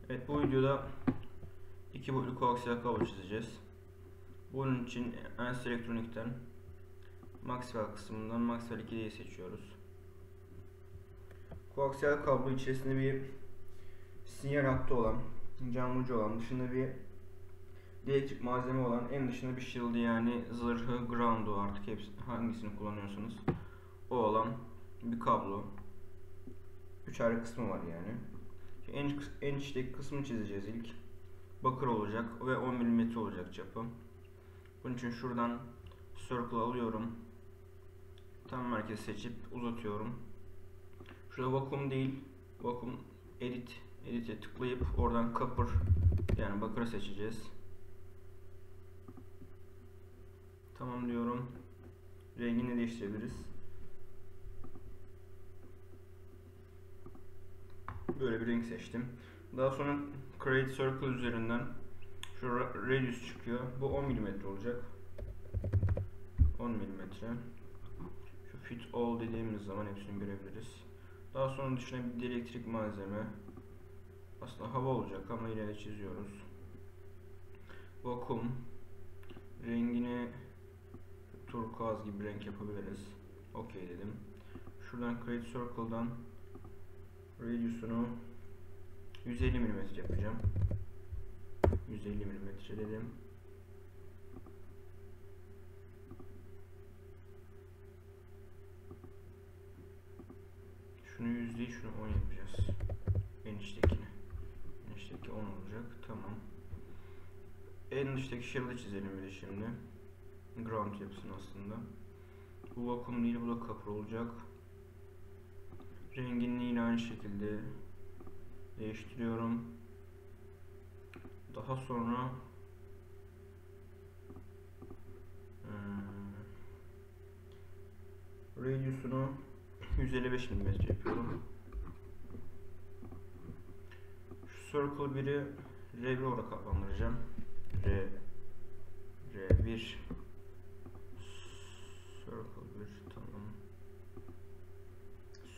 Evet, bu videoda iki boyutlu koaksiyel kablo çizeceğiz. Bunun için Ernst Elektronik'ten Maxwell kısmından Maxwell 2'yi seçiyoruz. Koaksiyel kablo içerisinde bir sinyal hattı olan, cam ucu olan, dışında bir elektrik malzeme olan, en dışında bir shield'ı yani zırhı, ground'u, artık hepsi, hangisini kullanıyorsanız o olan bir kablo. 3 ayrı kısmı var yani. En içteki kısmını çizeceğiz ilk. Bakır olacak ve 10 mm olacak çapı. Bunun için şuradan circle alıyorum. Tam merkez seçip uzatıyorum. Şurada vakum değil, vakum edit'e tıklayıp oradan copper yani bakırı seçeceğiz. Tamam diyorum. Rengini değiştirebiliriz. Böyle bir renk seçtim. Daha sonra Create Circle üzerinden şu radius çıkıyor. Bu 10 mm olacak. 10 mm. Şu fit all dediğimiz zaman hepsini görebiliriz. Daha sonra dışına bir elektrik malzeme. Aslında hava olacak ama yine de çiziyoruz. Vakum. Rengini turkuaz gibi renk yapabiliriz. OK dedim. Şuradan Create Circle'dan radius'unu 150 mm yapacağım. 150 mm dedim. Şunu 100 değil, şunu 10 yapacağız. En içtekini. En içteki 10 olacak. Tamam. En dıştaki shield'ı çizelim bir de şimdi. Ground yapsın aslında. Bu vakum değil, bu da copper olacak. Rengini yine aynı şekilde değiştiriyorum. Daha sonra radius'unu 155 mm yapıyorum. Şu circle 1'i R1 olarak adlandıracağım. R1 circle 1 tamam.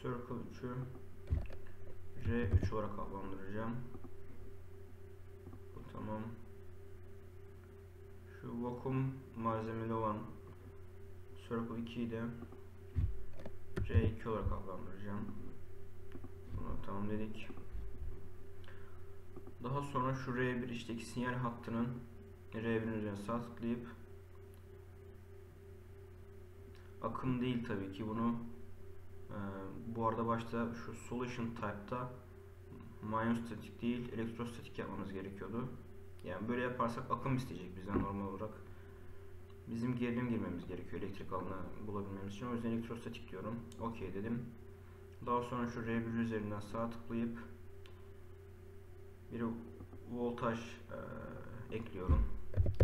Circle 3'ü R3 olarak adlandıracağım. Bu tamam. Şu vakum malzemeli olan Circle 2'yi de R2 olarak adlandıracağım. Bunu tamam dedik. Daha sonra şu R1 içteki sinyal hattının R1'in üzerine sağ tıklayıp akım değil tabii ki bunu bu arada başta şu solution type'ta myostatik değil elektrostatik yapmamız gerekiyordu. Yani böyle yaparsak akım isteyecek bizden normal olarak. Bizim gerilim girmemiz gerekiyor elektrik alanı bulabilmemiz için. O yüzden elektrostatik diyorum. OK dedim. Daha sonra şu R1 üzerinden sağ tıklayıp bir voltaj ekliyorum.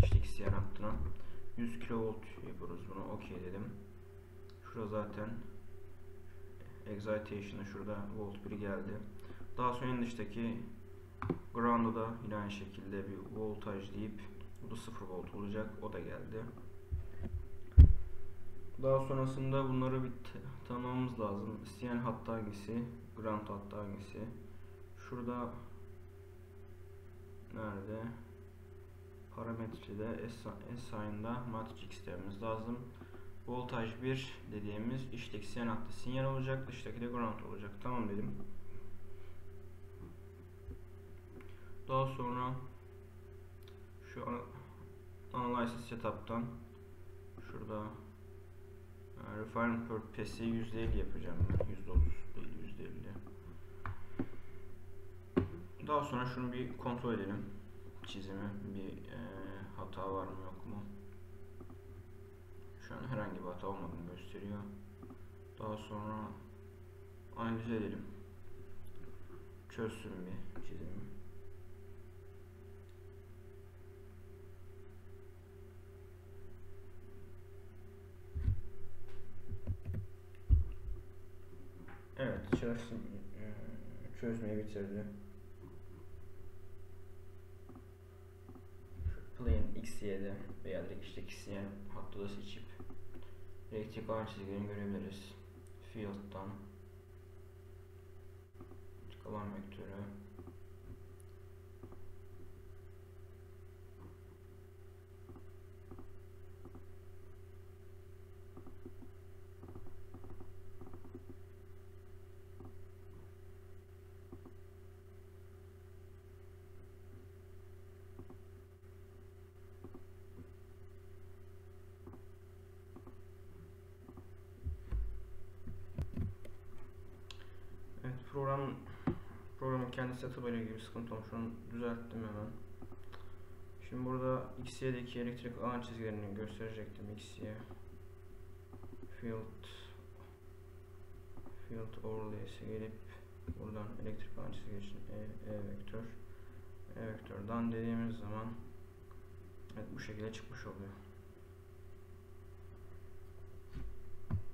İçteki sinyal hattına. 100 kV yapıyoruz bunu. OK dedim. Şurada zaten excitation'a şurada volt 1 geldi. Daha sonra en dıştaki ground'a da yine aynı şekilde bir voltaj deyip bu da 0 volt olacak. O da geldi. Daha sonrasında bunları bir tanımlamamız lazım. Sinyal hattı hangisi? Ground hattı hangisi? Şurada nerede? Parametrede assign'da matrix dememiz lazım. Voltaj 1 dediğimiz içteki sinyal hattı sinyal olacak. Dıştaki de ground olacak. Tamam dedim. Daha sonra şu Analysis Setup'tan şurada Refinement Purpose'i %50 yapacağım ben. %30 değil, %50. Daha sonra şunu bir kontrol edelim. Çizimi bir hata var mı yok mu? Şu an herhangi bir hata olmadığını gösteriyor. Daha sonra analiz edelim. Çözsün bir çizimi. Evet, çözmeyi bitirdi. Plane XY'de veya direkt içteki sinyal hattı da seçip elektrik alan çizgilerini görebiliriz. Field'dan alan vektörü programın kendi setup'ı ile ilgili bir sıkıntı olmuş. Onu düzelttim hemen. Şimdi burada XY'deki elektrik alan çizgilerini gösterecektim. XY field overlay'e gelip buradan elektrik alan çizgileri için vektör. Vektör done dediğimiz zaman evet, bu şekilde çıkmış oluyor.